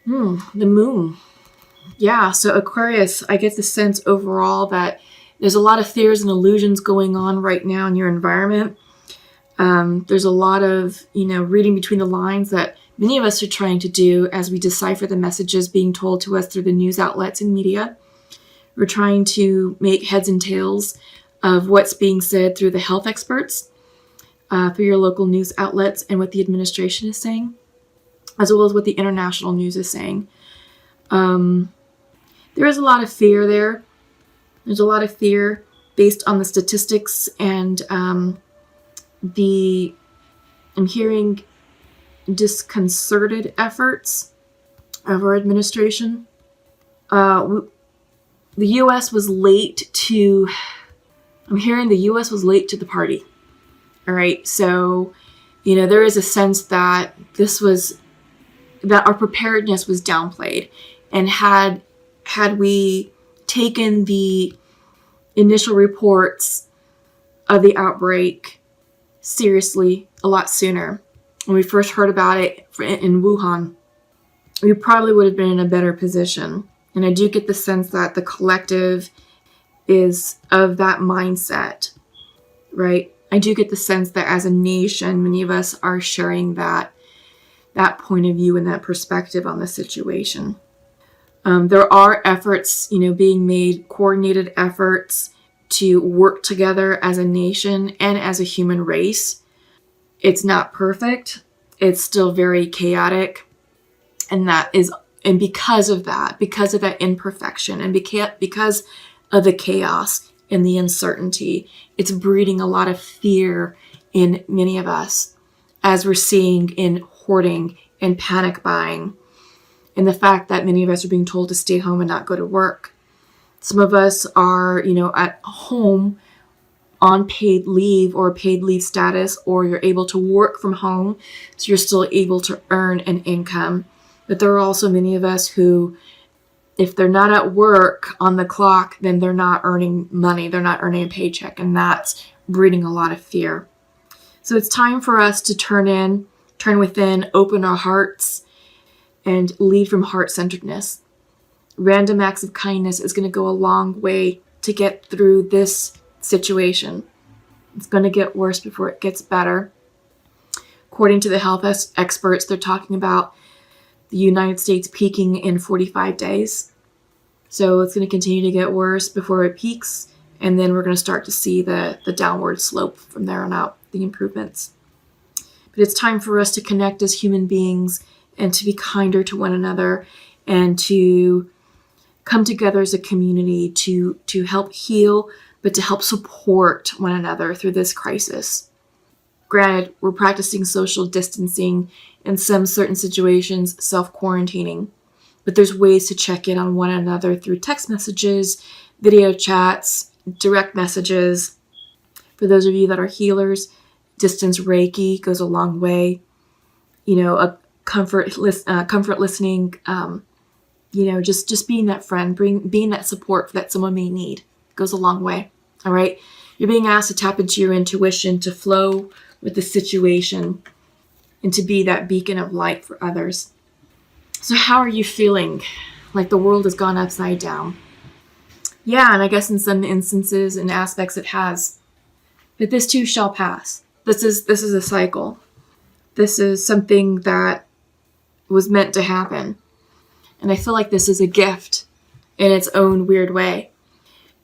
The moon. Yeah, so Aquarius, I get the sense overall that there's a lot of fears and illusions going on right now in your environment. There's a lot of, reading between the lines that many of us are trying to do as we decipher the messages being told to us through the news outlets and media. We're trying to make heads and tails of what's being said through the health experts, through your local news outlets, and what the administration is saying, as well as what the international news is saying. There is a lot of fear there. There's a lot of fear based on the statistics, and I'm hearing disconcerted efforts of our administration. The U.S. was late to. I'm hearing the U.S. was late to the party. All right, so there is a sense that that our preparedness was downplayed, and had we taken the initial reports of the outbreak seriously a lot sooner, when we first heard about it in Wuhan, we probably would have been in a better position. And I do get the sense that the collective is of that mindset, right? I do get the sense that as a nation, many of us are sharing that point of view and that perspective on the situation. There are efforts, being made, coordinated efforts to work together as a nation and as a human race. It's not perfect. It's still very chaotic. And because of that imperfection, and because of the chaos and the uncertainty, it's breeding a lot of fear in many of us, as we're seeing in hoarding and panic buying, and the fact that many of us are being told to stay home and not go to work. Some of us are, at home on paid leave or paid leave status, or you're able to work from home, so you're still able to earn an income. But there are also many of us who, if they're not at work on the clock, then they're not earning money, they're not earning a paycheck, and that's breeding a lot of fear. So it's time for us to turn within, open our hearts, and lead from heart-centeredness. Random acts of kindness is going to go a long way to get through this situation. It's going to get worse before it gets better. According to the health experts, they're talking about the United States peaking in 45 days. So it's going to continue to get worse before it peaks, and then we're going to start to see the downward slope from there on out, the improvements. But it's time for us to connect as human beings and to be kinder to one another, and to come together as a community to help heal, but to help support one another through this crisis. Granted, we're practicing social distancing, in some certain situations, self-quarantining, but there's ways to check in on one another through text messages, video chats, direct messages. For those of you that are healers, distance Reiki goes a long way. A comfort listening, just being that friend, being that support that someone may need goes a long way. All right. You're being asked to tap into your intuition, to flow with the situation, and to be that beacon of light for others. So how are you feeling? Like the world has gone upside down? Yeah, and I guess in some instances and aspects it has. But this too shall pass. This is a cycle. This is something that was meant to happen. And I feel like this is a gift in its own weird way.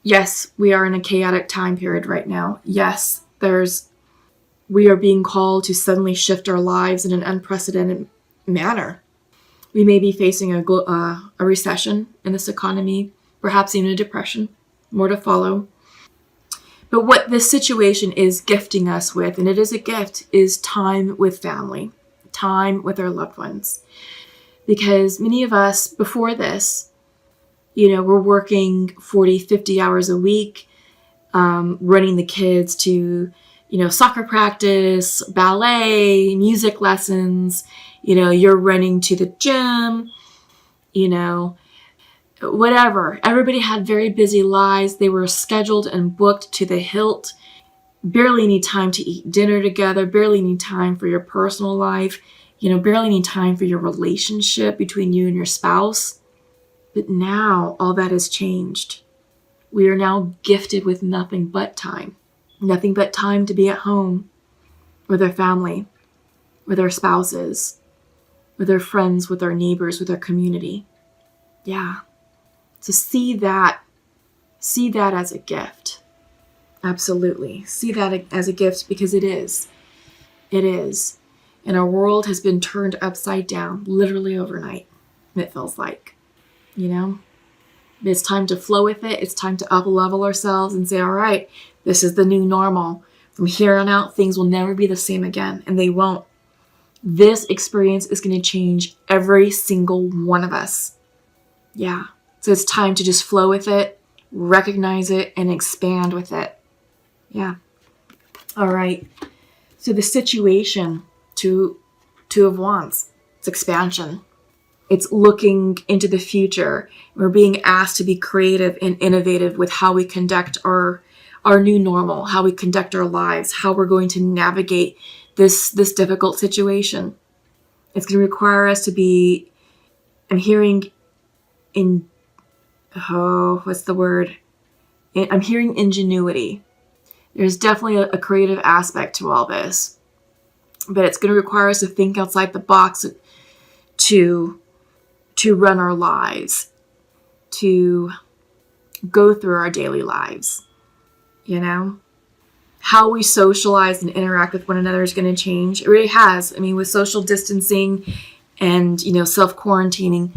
Yes, we are in a chaotic time period right now. Yes, we are being called to suddenly shift our lives in an unprecedented manner. We may be facing a recession in this economy, perhaps even a depression, more to follow. But what this situation is gifting us with, and it is a gift, is time with family, time with our loved ones. Because many of us before this, we're working 40, 50 hours a week, running the kids to, soccer practice, ballet, music lessons, you're running to the gym, whatever. Everybody had very busy lives. They were scheduled and booked to the hilt. Barely need time to eat dinner together, barely need time for your personal life. barely any time for your relationship between you and your spouse. But now all that has changed. We are now gifted with nothing but time to be at home with our family, with our spouses, with our friends, with our neighbors, with our community. Yeah. So see that as a gift. Absolutely. See that as a gift, because it is. It is. And our world has been turned upside down, literally overnight, it feels like. It's time to flow with it. It's time to up-level ourselves and say, all right, this is the new normal. From here on out, things will never be the same again, and they won't. This experience is going to change every single one of us. Yeah. So it's time to just flow with it, recognize it, and expand with it. Yeah. All right. So the situation, Two of Wands, it's expansion. It's looking into the future. We're being asked to be creative and innovative with how we conduct our new normal, how we conduct our lives, how we're going to navigate this difficult situation. It's going to require us to be, I'm hearing what's the word? I'm hearing ingenuity. There's definitely a creative aspect to all this, but it's going to require us to think outside the box to run our lives, to go through our daily lives. How we socialize and interact with one another is going to change. It really has. I mean, with social distancing and, self-quarantining,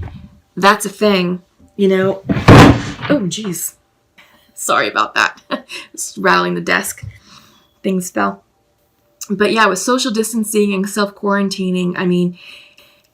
that's a thing, Oh, geez. Sorry about that. Just rattling the desk. Things fell. But yeah, with social distancing and self-quarantining, I mean,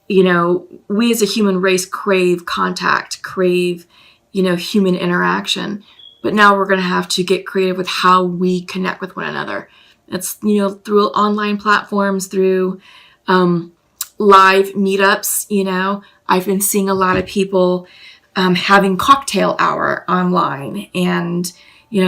we as a human race crave contact, crave, human interaction. But now we're going to have to get creative with how we connect with one another. It's, through online platforms, through live meetups, I've been seeing a lot of people having cocktail hour online, and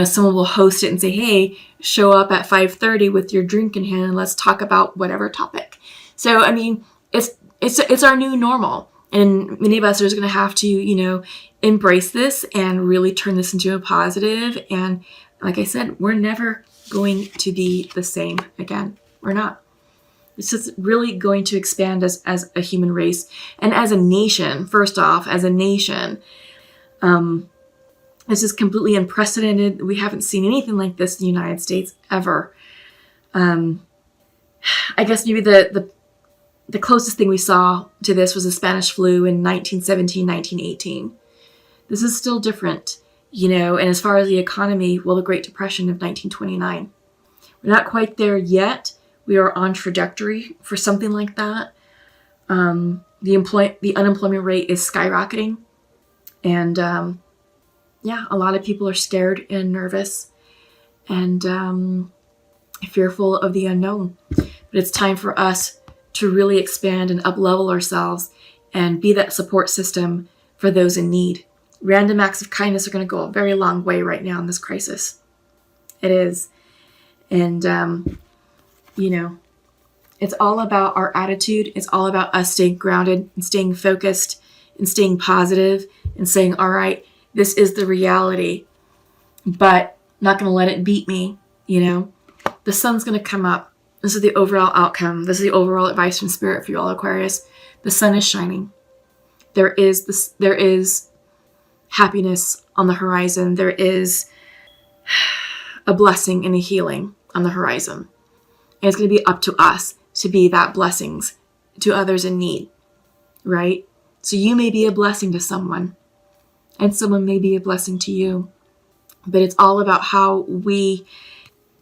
someone will host it and say, hey, show up at 5:30 with your drink in hand and let's talk about whatever topic. So I mean, it's our new normal, and many of us are going to have to embrace this and really turn this into a positive. And like I said, we're never going to be the same again. We're not. It's just really going to expand us as a human race and as a nation. First off, as a nation, this is completely unprecedented. We haven't seen anything like this in the United States ever. I guess maybe the closest thing we saw to this was the Spanish flu in 1917, 1918. This is still different, and as far as the economy, well, the Great Depression of 1929. We're not quite there yet. We are on trajectory for something like that. The unemployment rate is skyrocketing. And a lot of people are scared and nervous and fearful of the unknown. But it's time for us to really expand and up-level ourselves and be that support system for those in need. Random acts of kindness are going to go a very long way right now in this crisis. It is. And it's all about our attitude. It's all about us staying grounded and staying focused and staying positive and saying, all right, this is the reality, but not going to let it beat me. The sun's going to come up. This is the overall outcome. This is the overall advice from Spirit for you all, Aquarius. The sun is shining. There is happiness on the horizon. There is a blessing and a healing on the horizon. And it's going to be up to us to be that blessings to others in need, right? So you may be a blessing to someone, and someone may be a blessing to you. But it's all about how we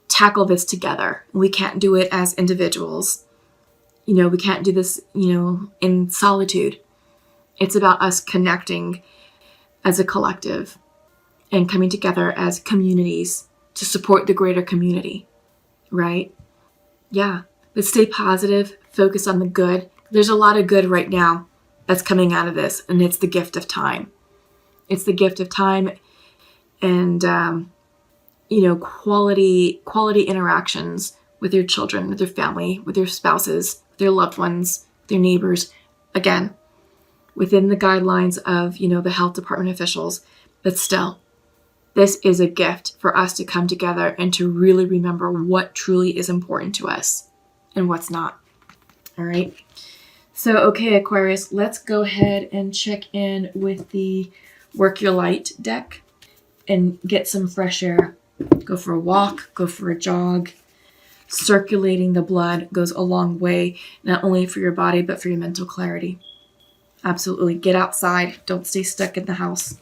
tackle this together. We can't do it as individuals. We can't do this, in solitude. It's about us connecting as a collective and coming together as communities to support the greater community, right? Yeah, but stay positive, focus on the good. There's a lot of good right now that's coming out of this, and it's the gift of time. It's the gift of time and, quality interactions with your children, with your family, with your spouses, with your loved ones, their neighbors, again, within the guidelines of, the health department officials. But still, this is a gift for us to come together and to really remember what truly is important to us and what's not. All right. So, okay, Aquarius, let's go ahead and check in with the Work Your Light deck and get some fresh air. Go for a walk, go for a jog. Circulating the blood goes a long way, not only for your body, but for your mental clarity. Absolutely. Get outside. Don't stay stuck in the house.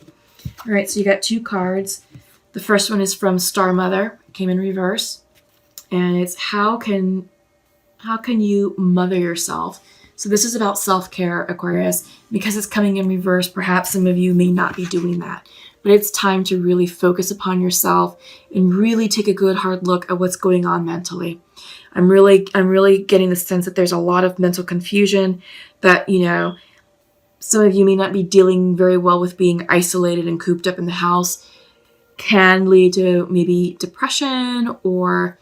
All right, so you got 2 cards. The first one is from Star Mother, came in reverse. And it's how can you mother yourself? So this is about self-care, Aquarius. Because it's coming in reverse, perhaps some of you may not be doing that. But it's time to really focus upon yourself and really take a good hard look at what's going on mentally. I'm really getting the sense that there's a lot of mental confusion, that, some of you may not be dealing very well with being isolated and cooped up in the house. Can lead to maybe depression or,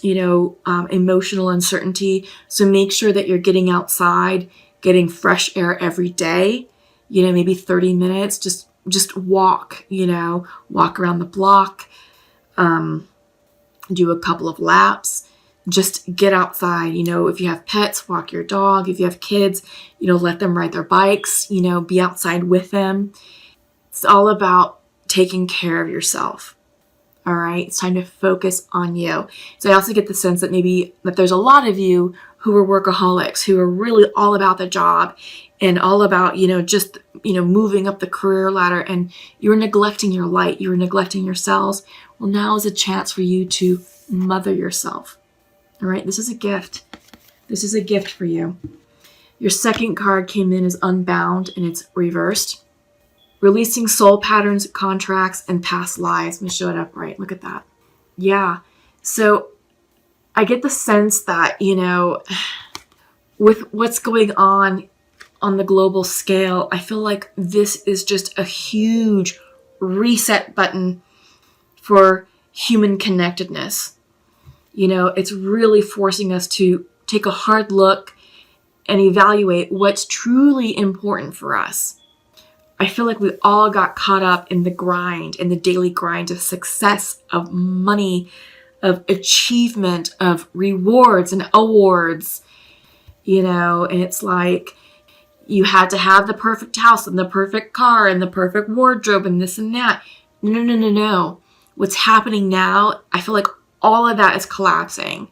emotional uncertainty. So make sure that you're getting outside, getting fresh air every day, maybe 30 minutes, just walk, walk around the block, do a couple of laps. Just get outside, if you have pets, walk your dog. If you have kids, let them ride their bikes, be outside with them. It's all about taking care of yourself. All right. It's time to focus on you. So I also get the sense that there's a lot of you who are workaholics, who are really all about the job and all about, just, moving up the career ladder, and you're neglecting your light. You're neglecting yourselves. Well, now is a chance for you to mother yourself. All right, this is a gift. This is a gift for you. Your second card came in as Unbound, and it's reversed. Releasing soul patterns, contracts, and past lives. Let me show it up right. Look at that. Yeah. So I get the sense that, with what's going on the global scale, I feel like this is just a huge reset button for human connectedness. It's really forcing us to take a hard look and evaluate what's truly important for us. I feel like we all got caught up in the grind, in the daily grind of success, of money, of achievement, of rewards and awards, and it's like you had to have the perfect house and the perfect car and the perfect wardrobe and this and that. No. What's happening now, I feel like all of that is collapsing,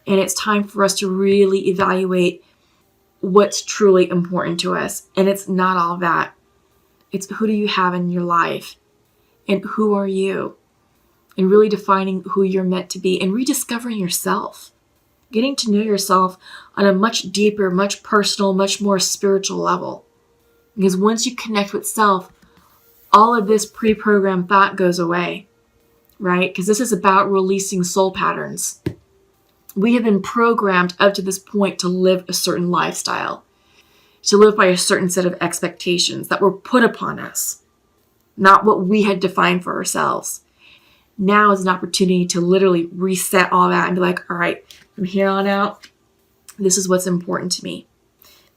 and it's time for us to really evaluate what's truly important to us. And it's not all that. It's who do you have in your life, and who are you, and really defining who you're meant to be and rediscovering yourself, getting to know yourself on a much deeper, much personal, much more spiritual level. Because once you connect with self, all of this pre-programmed thought goes away. Right? Because this is about releasing soul patterns. We have been programmed up to this point to live a certain lifestyle, to live by a certain set of expectations that were put upon us, not what we had defined for ourselves. Now is an opportunity to literally reset all that and be like, all right, from here on out, this is what's important to me.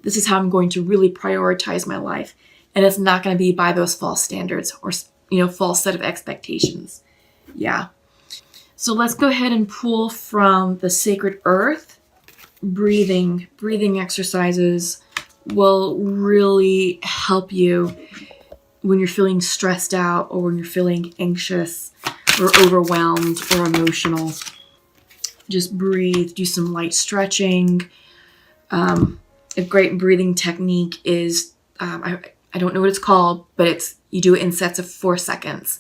This is how I'm going to really prioritize my life. And it's not going to be by those false standards or, false set of expectations. Yeah. So let's go ahead and pull from the Sacred Earth. Breathing exercises will really help you when you're feeling stressed out or when you're feeling anxious or overwhelmed or emotional. Just breathe, do some light stretching. A great breathing technique is, I don't know what it's called, but you do it in sets of 4 seconds.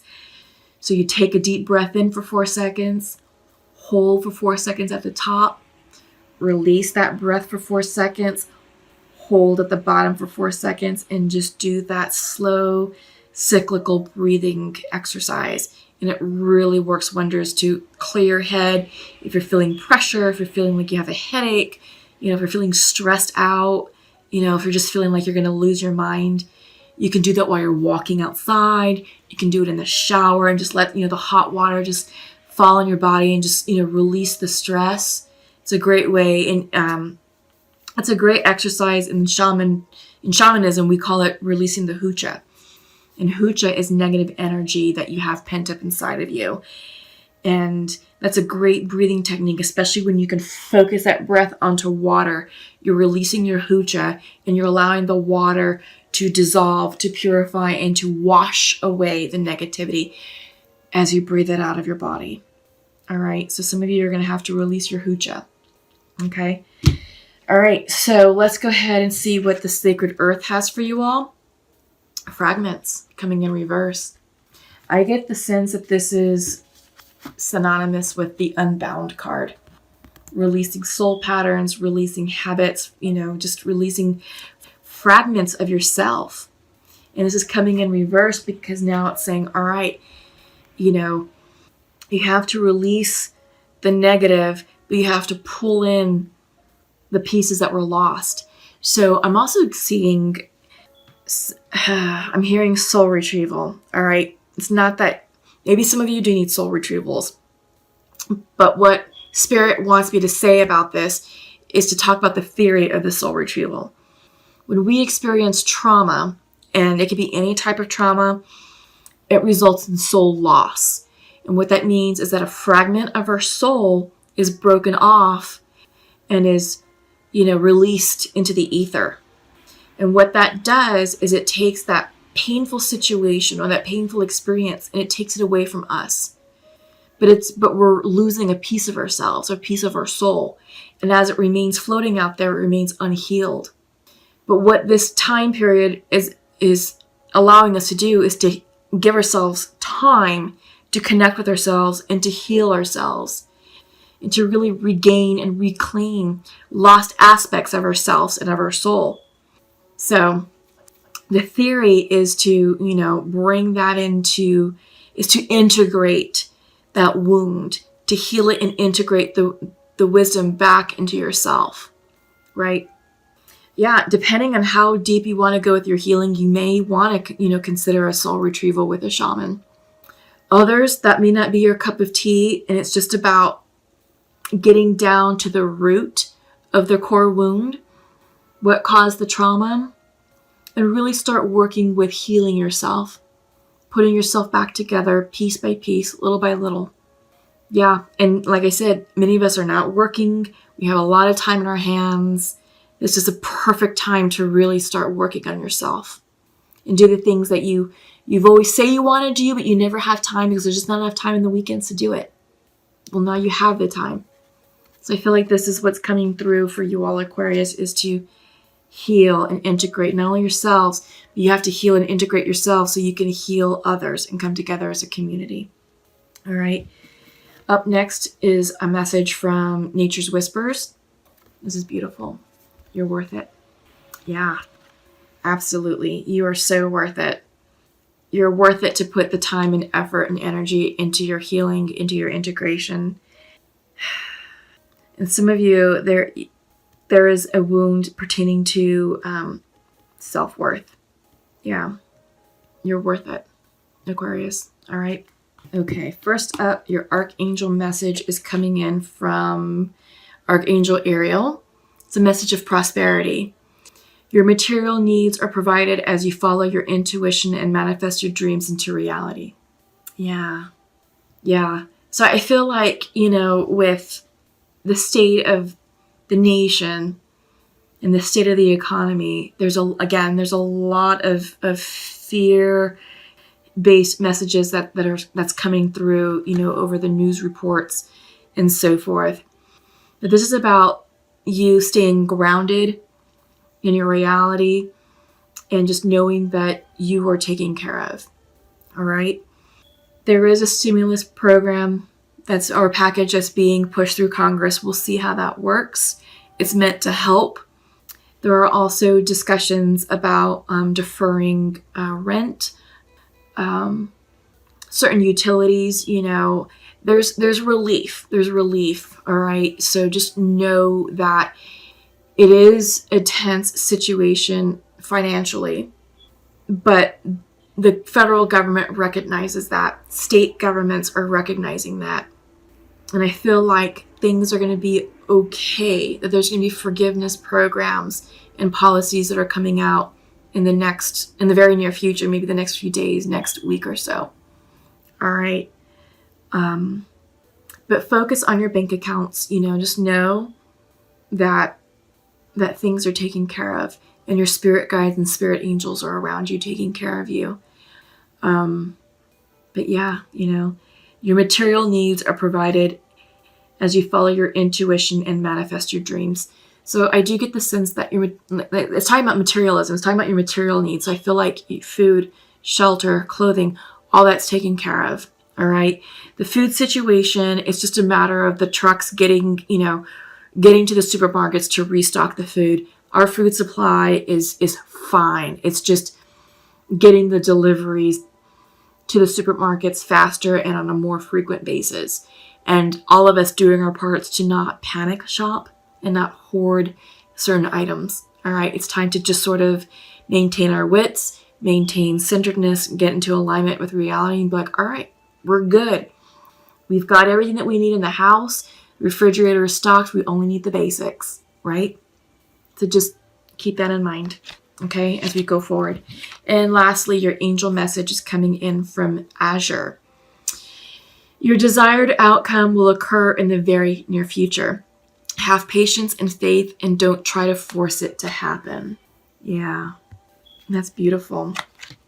So you take a deep breath in for 4 seconds, hold for 4 seconds at the top, release that breath for 4 seconds, hold at the bottom for 4 seconds, and just do that slow, cyclical breathing exercise. And it really works wonders to clear your head. If you're feeling pressure, if you're feeling like you have a headache, if you're feeling stressed out, if you're just feeling like you're going to lose your mind, you can do that while you're walking outside. You can do it in the shower and just let, the hot water just fall on your body and just, release the stress. It's a great way. And That's a great exercise in shamanism. We call it releasing the hucha. And hucha is negative energy that you have pent up inside of you. And that's a great breathing technique, especially when you can focus that breath onto water. You're releasing your hucha and you're allowing the water to dissolve, to purify, and to wash away the negativity as you breathe it out of your body. All right, so some of you are going to have to release your hucha. Okay. All right, so let's go ahead and see what the sacred earth has for you all. Fragments coming in reverse. I get the sense that this is synonymous with the unbound card. Releasing soul patterns, releasing habits, just releasing fragments of yourself. And this is coming in reverse because now it's saying, all right, you have to release the negative, but you have to pull in the pieces that were lost. So I'm also seeing, I'm hearing soul retrieval. All right. It's not that, maybe some of you do need soul retrievals, but what Spirit wants me to say about this is to talk about the theory of the soul retrieval. When we experience trauma, and it could be any type of trauma, it results in soul loss. And what that means is that a fragment of our soul is broken off and is, released into the ether. And what that does is it takes that painful situation or that painful experience and it takes it away from us. But we're losing a piece of ourselves, a piece of our soul. And as it remains floating out there, it remains unhealed. But what this time period is allowing us to do is to give ourselves time to connect with ourselves and to heal ourselves and to really regain and reclaim lost aspects of ourselves and of our soul. So the theory is to, bring that is to integrate that wound, to heal it and integrate the wisdom back into yourself, right? Yeah, depending on how deep you want to go with your healing, you may want to, consider a soul retrieval with a shaman. Others, that may not be your cup of tea, and it's just about getting down to the root of the core wound, what caused the trauma, and really start working with healing yourself, putting yourself back together piece by piece, little by little. Yeah, and like I said, many of us are not working. We have a lot of time in our hands. This is a perfect time to really start working on yourself and do the things that you've always say you want to do, but you never have time because there's just not enough time in the weekends to do it. Well, now you have the time. So I feel like this is what's coming through for you all, Aquarius, is to heal and integrate not only yourselves, but you have to heal and integrate yourself so you can heal others and come together as a community. All right. Up next is a message from Nature's Whispers. This is beautiful. You're worth it. Yeah, absolutely. You are so worth it. You're worth it to put the time and effort and energy into your healing, into your integration. And some of you, there is a wound pertaining to self-worth. Yeah, you're worth it, Aquarius. All right. Okay, first up, your Archangel message is coming in from Archangel Ariel. It's a message of prosperity. Your material needs are provided as you follow your intuition and manifest your dreams into reality. Yeah. So I feel like, with the state of the nation and the state of the economy, there's a lot of fear-based messages that's coming through, over the news reports and so forth. But this is about you staying grounded in your reality and just knowing that you are taken care of. All right. There is a stimulus program or package that's being pushed through Congress. We'll see how that works. It's meant to help. There are also discussions about deferring rent, certain utilities. There's relief. There's relief. All right. So just know that it is a tense situation financially, but the federal government recognizes that. State governments are recognizing that. And I feel like things are going to be okay, that there's going to be forgiveness programs and policies that are coming out in the very near future, maybe the next few days, next week or so. All right. But focus on your bank accounts, just know that things are taken care of, and your spirit guides and spirit angels are around you taking care of you. But yeah, your material needs are provided as you follow your intuition and manifest your dreams. So I do get the sense that it's talking about materialism. It's talking about your material needs. So I feel like food, shelter, clothing, all that's taken care of. All right. The food situation, it's just a matter of the trucks getting to the supermarkets to restock the food. Our food supply is fine. It's just getting the deliveries to the supermarkets faster and on a more frequent basis. And all of us doing our parts to not panic shop and not hoard certain items. All right. It's time to just sort of maintain our wits, maintain centeredness, get into alignment with reality and be like, all right, we're good. We've got everything that we need in the house. Refrigerator is stocked. We only need the basics, right? So just keep that in mind, okay, as we go forward. And lastly, your angel message is coming in from Azure. Your desired outcome will occur in the very near future. Have patience and faith and don't try to force it to happen. Yeah, that's beautiful.